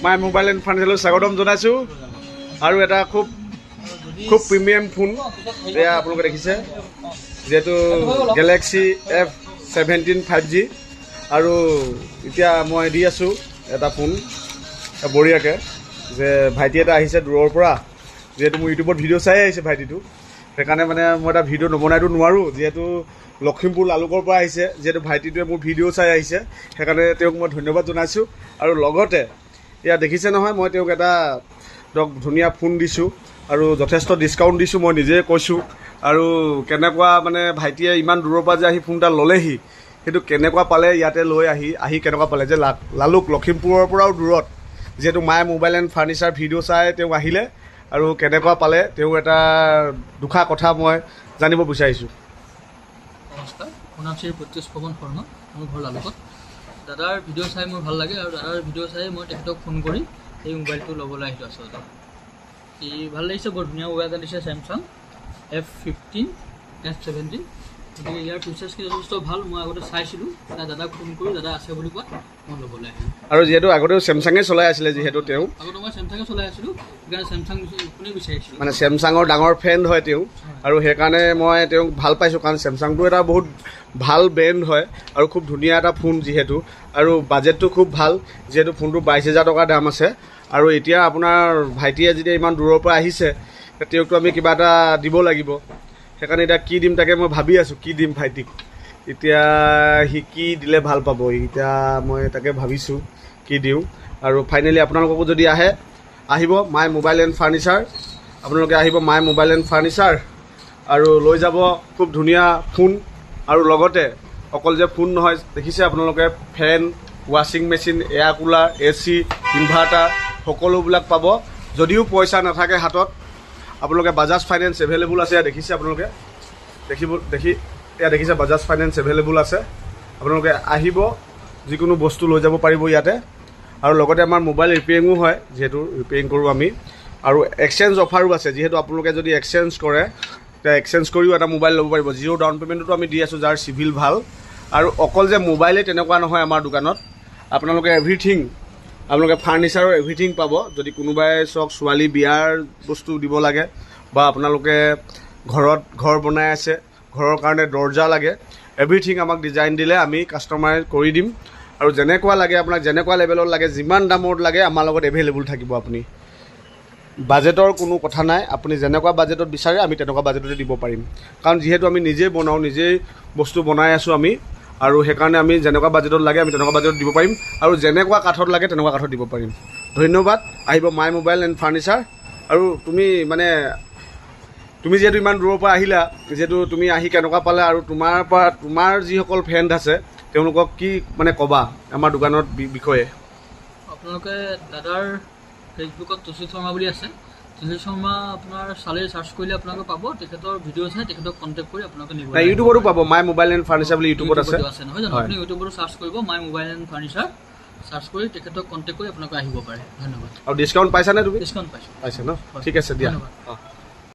My mobile and ফাৰ্নিচাৰলৈ স্বাগতম জনাইছোঁ। আৰু এটা খুব প্ৰিমিয়াম ফোন এয়া আপোনালোকে দেখিছে, যিহেতু গেলেক্সি F17 5G। আৰু এতিয়া মই দি আছোঁ এটা ফোন বঢ়িয়াকৈ, যে ভাইটি এটা আহিছে দূৰৰ পৰা, যিহেতু মোৰ ইউটিউবত ভিডিঅ' চাই আহিছে ভাইটিটো, সেইকাৰণে মানে মই এটা ভিডিঅ' নবনাইতো নোৱাৰোঁ, যিহেতু লখিমপুৰ লালুকৰ পৰা আহিছে, যিহেতু ভাইটিটোৱে মোৰ ভিডিঅ' চাই আহিছে, সেইকাৰণে তেওঁক মই ধন্যবাদ জনাইছোঁ। আৰু লগতে এয়া দেখিছে নহয়, মই তেওঁক এটা ধৰক ধুনীয়া ফোন দিছোঁ আৰু যথেষ্ট ডিছকাউণ্ট দিছোঁ, মই নিজে কৈছোঁ। আৰু কেনেকুৱা মানে ভাইটিয়ে ইমান দূৰৰ পৰা যে আহি ফোন এটা ল'লেহি, সেইটো কেনেকুৱা পালে, ইয়াতে লৈ আহি কেনেকুৱা পালে, যে লালুক লখিমপুৰৰ পৰাও দূৰত, যিহেতু মাই মোবাইল এণ্ড ফাৰ্নিচাৰ ভিডিঅ' চাই তেওঁ আহিলে, আৰু কেনেকুৱা পালে তেওঁ এটা দুষাৰ কথা মই জানিব বিচাৰিছোঁ। নমস্কাৰ, মোৰ নাম শ্ৰী প্ৰত্যুষ পৱন শৰ্মা, মোৰ ঘৰ লালুকত। দাদাৰ ভিডিঅ' চাই মোৰ ভাল লাগে, আৰু দাদাৰ ভিডিঅ' চাই মই তেখেতক ফোন কৰি এই মোবাইলটো ল'বলৈ আহিলোঁ আচলতে। ভাল লাগিছে, বৰ ধুনীয়া মোবাইল এটা দিছে, চেমচাং F15 F17। গতিকে ইয়াৰ ফিচাৰ্ছখিনি যথেষ্ট ভাল, মই আগতে চাইছিলোঁ, দাদাক ফোন কৰি দাদা আছে বুলি কোৱাত মই ল'বলৈ আহিলোঁ। আৰু যিহেতু আগতেও চেমচাঙে চলাই আছিলে, যিহেতু তেওঁ আগতে মই চেমচাঙে চলাই আছিলোঁ, সেইকাৰণে চেমচাং কোনে বিচাৰিছিলোঁ, মানে চেমচাঙৰ ডাঙৰ ফ্ৰেণ্ড হয় তেওঁ, আৰু সেইকাৰণে মই তেওঁক ভাল পাইছোঁ, কাৰণ চেমচাংটো এটা বহুত ভাল ব্ৰেণ্ড হয় আৰু খুব ধুনীয়া এটা ফোন যিহেতু, আৰু বাজেটটো খুব ভাল, যিহেতু ফোনটো 22,000 টকাৰ দাম আছে। আৰু এতিয়া আপোনাৰ ভাইটিয়ে যেতিয়া ইমান দূৰৰ পৰা আহিছে, তেওঁকতো আমি কিবা এটা দিব লাগিব, সেইকাৰণে এতিয়া কি দিম তাকে মই ভাবি আছোঁ, কি দিম ভাইটিক। এতিয়া সি কি দিলে ভাল পাব, এতিয়া মই তাকে ভাবিছোঁ কি দিওঁ। আৰু ফাইনেলি আপোনালোককো যদি আহিব মাই মোবাইল এণ্ড ফাৰ্নিচাৰ, আপোনালোকে আহিব মাই মোবাইল এণ্ড ফাৰ্নিচাৰ, আৰু লৈ যাব খুব ধুনীয়া ফোন। আৰু লগতে অকল যে ফোন নহয়, দেখিছে আপোনালোকে ফেন, ৱাশ্বিং machine, air cooler, AC, inverter সকলোবিলাক পাব। যদিও পইচা নাথাকে হাতত, আপোনালোকে বাজাজ ফাইনেন্স এভেইলেবল আছে, দেখিছে আপোনালোকে, দেখিছে বাজাজ ফাইনেন্স এভেইলেবল আছে। আপোনালোকে আহিব, যিকোনো বস্তু লৈ যাব পাৰিব ইয়াতে। আৰু লগতে আমাৰ মোবাইল ৰিপেয়াৰিঙো হয়, যিহেতু ৰিপেয়াৰিং কৰোঁ আমি, আৰু এক্সচেঞ্জ অফাৰো আছে, যিহেতু আপোনালোকে যদি এক্সচেঞ্জ কৰে, তেতিয়া এক্সচেঞ্জ কৰিও এটা মোবাইল ল'ব পাৰিব। 0 ডাউন পে'মেণ্টতো আমি দি আছোঁ, যাৰ চিভিল ভাল। আৰু অকল যে মোবাইলেই তেনেকুৱা নহয়, আমাৰ দোকানত আপোনালোকে এভৰিথিং, আপোনালোকে ফাৰ্নিচাৰৰ এভৰিথিং পাব। যদি কোনোবাই চাওক ছোৱালী বিয়াৰ বস্তু দিব লাগে, বা আপোনালোকে ঘৰ বনাই আছে, ঘৰৰ কাৰণে দৰ্জা লাগে, এভৰিথিং আমাক ডিজাইন দিলে আমি কাষ্টমাইজ কৰি দিম। আৰু যেনেকুৱা লাগে আপোনাক, যেনেকুৱা লেভেলত লাগে, যিমান দামত লাগে, আমাৰ লগত এভেইলেবল থাকিব। আপুনি বাজেটৰ কোনো কথা নাই, আপুনি যেনেকুৱা বাজেটত বিচাৰে আমি তেনেকুৱা বাজেটতে দিব পাৰিম, কাৰণ যিহেতু আমি নিজেই বনাওঁ, নিজেই বস্তু বনাই আছোঁ আমি, আৰু সেইকাৰণে আমি যেনেকুৱা বাজেটত লাগে আমি তেনেকুৱা বাজেটত দিব পাৰিম, আৰু যেনেকুৱা কাঠত লাগে তেনেকুৱা কাঠত দিব পাৰিম। ধন্যবাদ। আহিব মাই মোবাইল এণ্ড ফাৰ্নিচাৰ। আৰু তুমি যিহেতু ইমান দূৰৰ পৰা আহিলা, যিহেতু তুমি আহি কেনেকুৱা পালা, আৰু তোমাৰ যিসকল ফ্ৰেণ্ড আছে তেওঁলোকক কি মানে ক'বা আমাৰ দোকানৰ বিষয়ে? আপোনালোকে দাদাৰ ফেচবুকত তুষিত শৰ্মা বুলি আছে, তুষিত শৰ্মা আপোনাৰ চালে চাৰ্চ কৰিলে আপোনালোকে পাব। তেখেতৰ ভিডিঅ' চাই তেখেতক কণ্টেক্ট কৰি আপোনালোকে নিব। ইউটিউবতো পাব, মাই মোবাইল এণ্ড ফাৰ্নিচাৰ বুলি ইউটিউবত আছে নহয় জানো? আপুনি ইউটিউবতো চাৰ্চ কৰিব my mobile and furniture, search কৰি তেখেতক কণ্টেক্ট কৰি আপোনালোকে আহিব পাৰে। ধন্যবাদ। আৰু ডিছকাউণ্ট পাইছানে তুমি? ডিছকাউণ্ট পাইছোঁ। পাইছে ন? ঠিক আছে দিয়া। ধন্যবাদ।